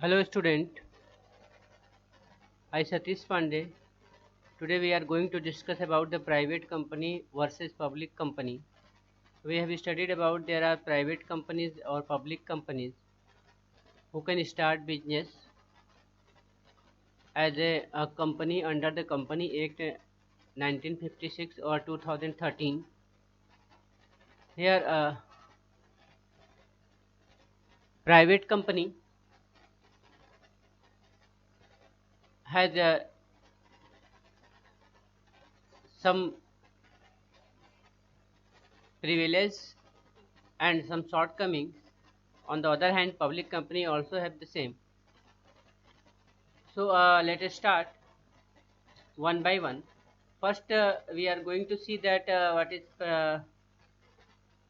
Hello student, I Satish Pandey. Today we are going to discuss about the private company versus public company. We have studied about there are private companies or public companies who can start business as a company under the Company Act 1956 or 2013. Here a private company has some privilege and some shortcomings. On the other hand, public company also have the same. So let us start one by one. First, we are going to see that what is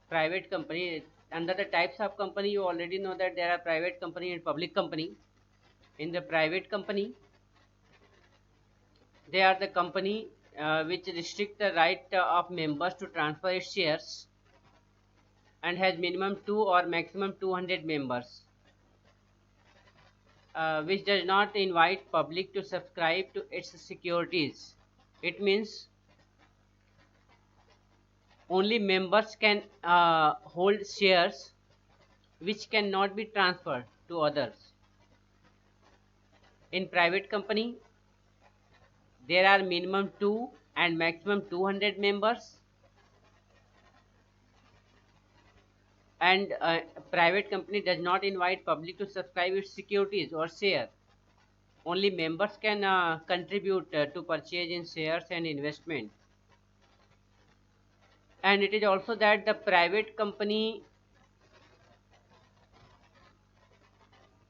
private company. Under the types of company, you already know that there are private company and public company. In the private company, they are the company which restrict the right of members to transfer its shares and has minimum 2 or maximum 200 members, which does not invite public to subscribe to its securities. It means only members can hold shares which cannot be transferred to others. In private company, there are minimum 2 and maximum 200 members, and private company does not invite public to subscribe its securities or share. Only members can contribute to purchase in shares and investment. And it is also that the private company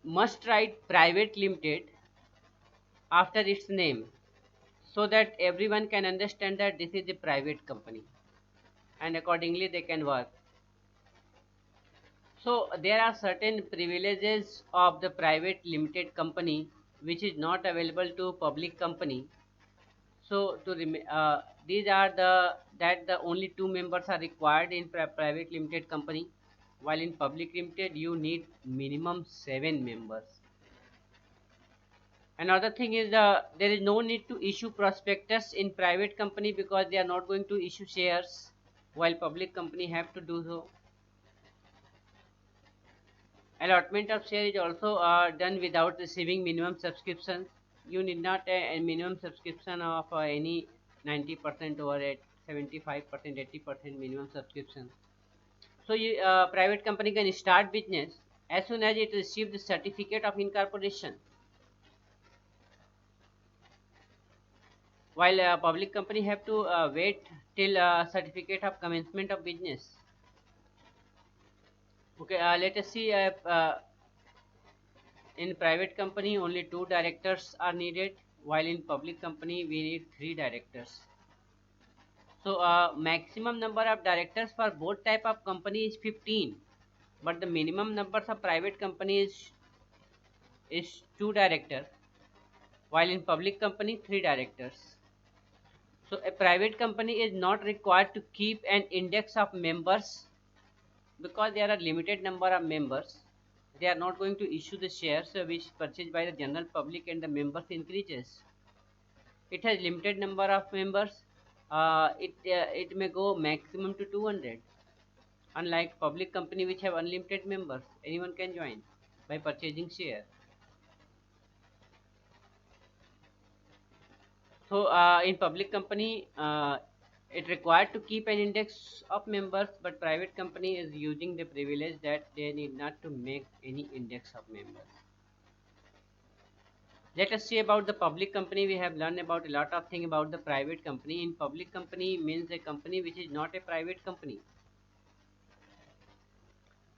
must write private limited after its name so that everyone can understand that this is a private company and accordingly they can work. So there are certain privileges of the private limited company which is not available to public company. So these are the only two members are required in private limited company, while in public limited you need minimum 7 members. Another thing is there is no need to issue prospectus in private company because they are not going to issue shares, while public company have to do so. Allotment of share is also done without receiving minimum subscription. You need not a minimum subscription of any 90% or at 75%, 80% minimum subscription. So private company can start business as soon as it receives the certificate of incorporation, while a public company have to wait till certificate of commencement of business. Okay, let us see in private company only 2 directors are needed, while in public company we need 3 directors. So maximum number of directors for both type of company is 15, but the minimum numbers of private company is 2 directors, while in public company 3 directors. So a private company is not required to keep an index of members because there are limited number of members. They are not going to issue the shares which purchased by the general public and the members increases. It has limited number of members. It may go maximum to 200. Unlike public company which have unlimited members, anyone can join by purchasing share. So in public company, it required to keep an index of members, but private company is using the privilege that they need not to make any index of members. Let us see about the public company. We have learned about a lot of things about the private company. In public company means a company which is not a private company,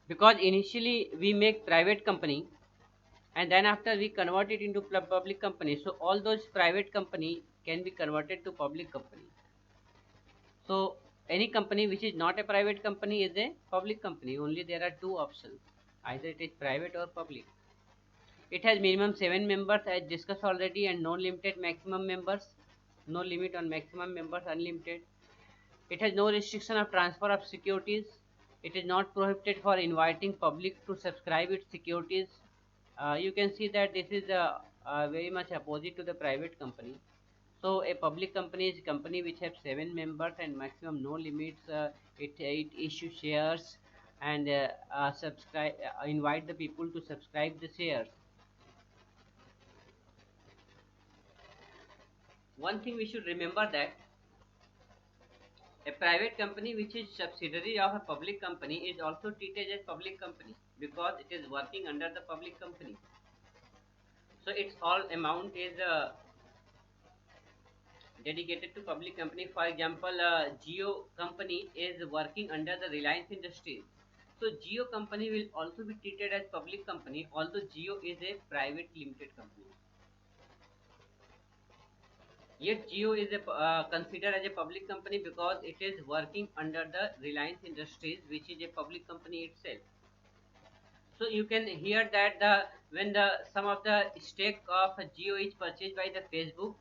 because initially we make private company and then after we convert it into public company. So all those private company can be converted to public company. So any company which is not a private company is a public company. Only there are two options, either it is private or public. It has minimum 7 members as discussed already and no limited maximum members. No limit on maximum members, unlimited. It has no restriction of transfer of securities. It is not prohibited for inviting public to subscribe its securities. You can see that this is very much opposite to the private company. So a public company is a company which have 7 members and maximum no limits. It issue shares and subscribe invite the people to subscribe the shares. One thing we should remember that a private company which is subsidiary of a public company is also treated as public company because it is working under the public company. So its all amount is dedicated to public company. For example, Geo company is working under the Reliance Industries. So Geo company will also be treated as public company, although Geo is a private limited company. Yet Geo is considered as a public company because it is working under the Reliance Industries, which is a public company itself. So you can hear that the when the some of the stake of Geo is purchased by the Facebook,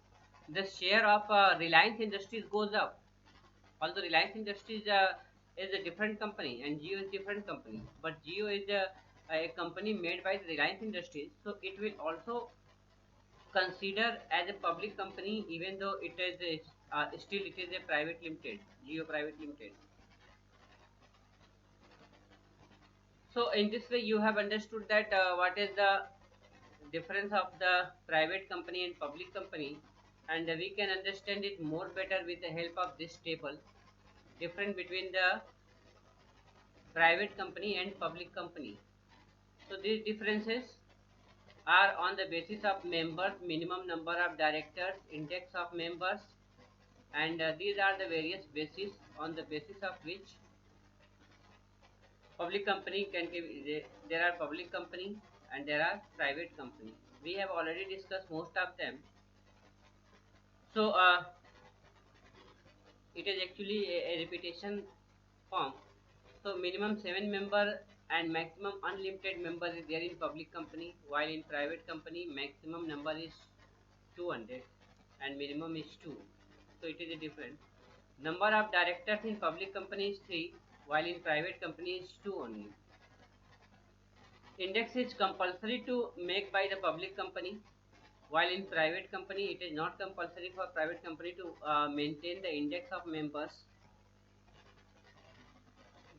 the share of Reliance Industries goes up. Although Reliance Industries is a different company and Geo is different company, but Geo is a company made by the Reliance Industries, so it will also consider as a public company even though it is still it is a private limited, Geo private limited. So in this way you have understood that what is the difference of the private company and public company, and we can understand it more better with the help of this table. Difference between the private company and public company. So these differences are on the basis of members, minimum number of directors, index of members, and these are the various bases on the basis of which public company can give. There are public company and there are private company. We have already discussed most of them. So it is actually a repetition form. So minimum 7 member and maximum unlimited member is there in public company, while in private company maximum number is 200 and minimum is 2. So it is a different. Number of directors in public company is 3, while in private company is 2 only. Index is compulsory to make by the public company, while in private company it is not compulsory for private company to maintain the index of members.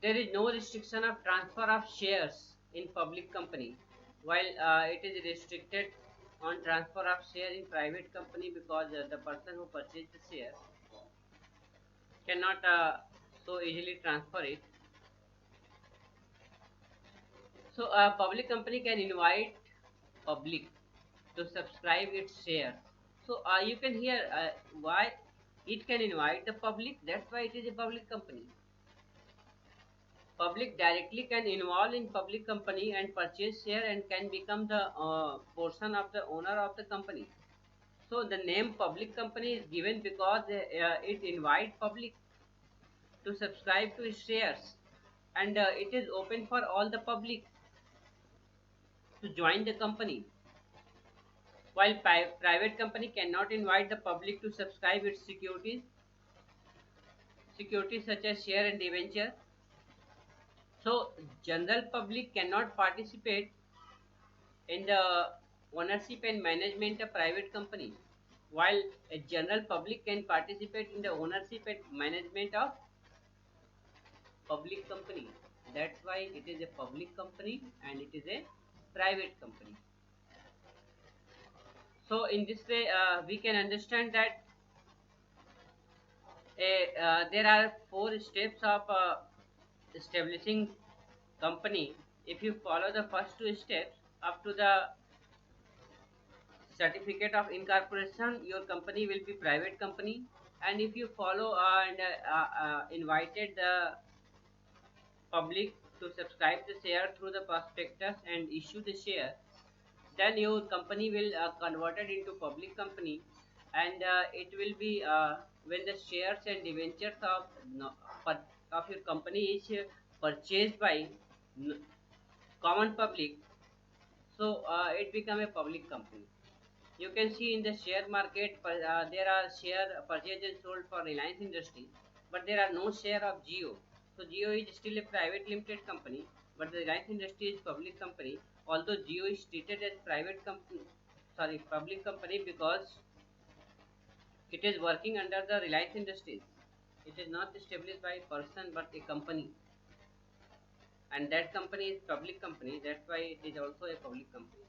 There is no restriction of transfer of shares in public company, while it is restricted on transfer of share in private company because the person who purchased the share cannot so easily transfer it. So a public company can invite public to subscribe its shares. So you can hear why it can invite the public. That's why it is a public company. Public directly can involve in public company and purchase share and can become the portion of the owner of the company. So the name public company is given because it invite public to subscribe to its shares, and it is open for all the public to join the company. While private company cannot invite the public to subscribe its securities such as share and debenture. So general public cannot participate in the ownership and management of private company, while a general public can participate in the ownership and management of public company. That's why it is a public company and it is a private company. So in this way we can understand that there are 4 steps of establishing company. If you follow the first 2 steps up to the certificate of incorporation, your company will be private company. And if you follow and invited the public to subscribe the share through the prospectus and issue the share, then your company will converted into public company, and it will be when the shares and debentures of of your company is purchased by common public, so it become a public company. You can see in the share market there are share purchased and sold for Reliance Industry, but there are no share of Geo. So Geo is still a private limited company, but the Reliance Industry is public company. although Jio is treated as private company, sorry, public company because it is working under the Reliance Industries. It is not established by a person but a company, and that company is public company. That's why it is also a public company.